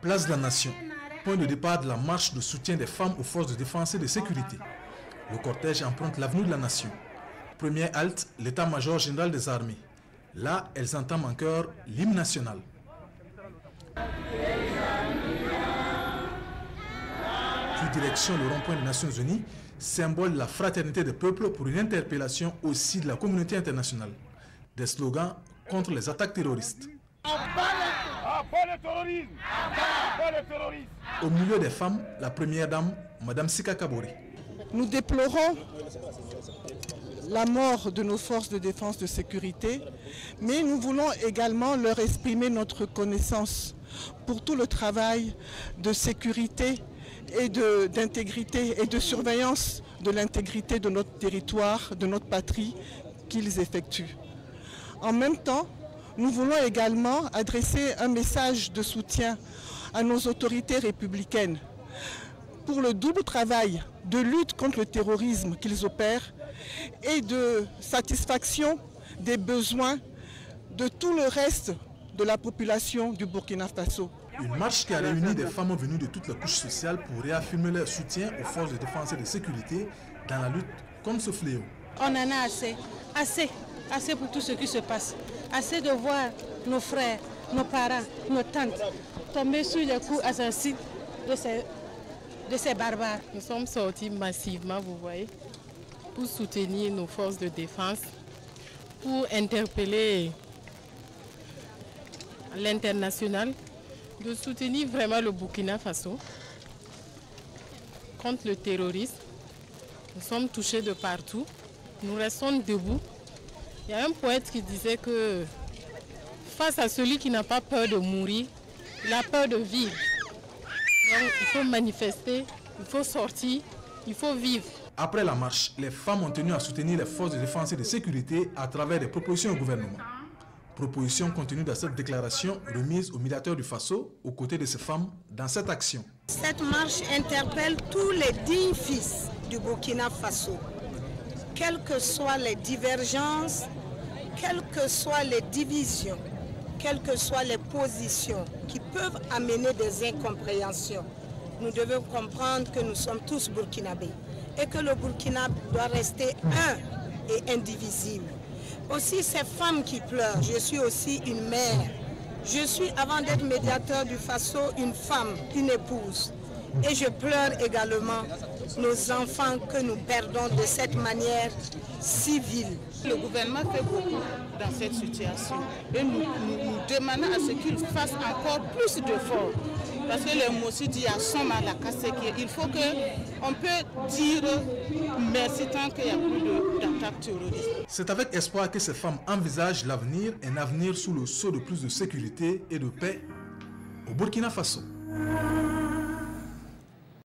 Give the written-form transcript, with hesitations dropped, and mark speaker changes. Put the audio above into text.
Speaker 1: Place de la Nation, point de départ de la marche de soutien des femmes aux forces de défense et de sécurité. Le cortège emprunte l'avenue de la Nation. Première halte, l'état-major général des armées. Là, elles entament en chœur l'hymne national. Puis direction le rond-point des Nations Unies, symbole de la fraternité des peuples pour une interpellation aussi de la communauté internationale. Des slogans contre les attaques terroristes. Au milieu des femmes, la première dame, Madame Sika Kabori.
Speaker 2: Nous déplorons la mort de nos forces de défense de sécurité, mais nous voulons également leur exprimer notre reconnaissance pour tout le travail de sécurité et d'intégrité et de surveillance de l'intégrité de notre territoire, de notre patrie qu'ils effectuent. En même temps, nous voulons également adresser un message de soutien à nos autorités républicaines pour le double travail de lutte contre le terrorisme qu'ils opèrent et de satisfaction des besoins de tout le reste de la population du Burkina Faso.
Speaker 1: Une marche qui a réuni des femmes venues de toutes les couches sociales pour réaffirmer leur soutien aux forces de défense et de sécurité dans la lutte contre ce fléau.
Speaker 3: On en a assez pour tout ce qui se passe. Assez de voir nos frères, nos parents, nos tantes tomber sur les coups assassins de ces barbares.
Speaker 4: Nous sommes sortis massivement, vous voyez, pour soutenir nos forces de défense, pour interpeller l'international, de soutenir vraiment le Burkina Faso contre le terrorisme. Nous sommes touchés de partout, nous restons debout. Il y a un poète qui disait que face à celui qui n'a pas peur de mourir, il a peur de vivre. Donc il faut manifester, il faut sortir, il faut vivre.
Speaker 1: Après la marche, les femmes ont tenu à soutenir les forces de défense et de sécurité à travers des propositions au gouvernement. Propositions contenues dans cette déclaration remise au médiateur du Faso aux côtés de ces femmes dans cette action.
Speaker 5: Cette marche interpelle tous les dignes fils du Burkina Faso. Quelles que soient les divergences, quelles que soient les divisions, quelles que soient les positions qui peuvent amener des incompréhensions, nous devons comprendre que nous sommes tous burkinabés et que le Burkina doit rester un et indivisible. Aussi ces femmes qui pleurent, je suis aussi une mère. Je suis, avant d'être médiateur du Faso, une femme, une épouse. Et je pleure également nos enfants que nous perdons de cette manière civile.
Speaker 6: Le gouvernement fait beaucoup dans cette situation et nous demandons à ce qu'il fasse encore plus d'efforts. Parce que les mots aussi disent à son mal à casser. Il faut qu'on peut dire merci tant qu'il n'y a plus d'attaques terroristes.
Speaker 1: C'est avec espoir que ces femmes envisagent l'avenir, un avenir sous le sceau de plus de sécurité et de paix au Burkina Faso.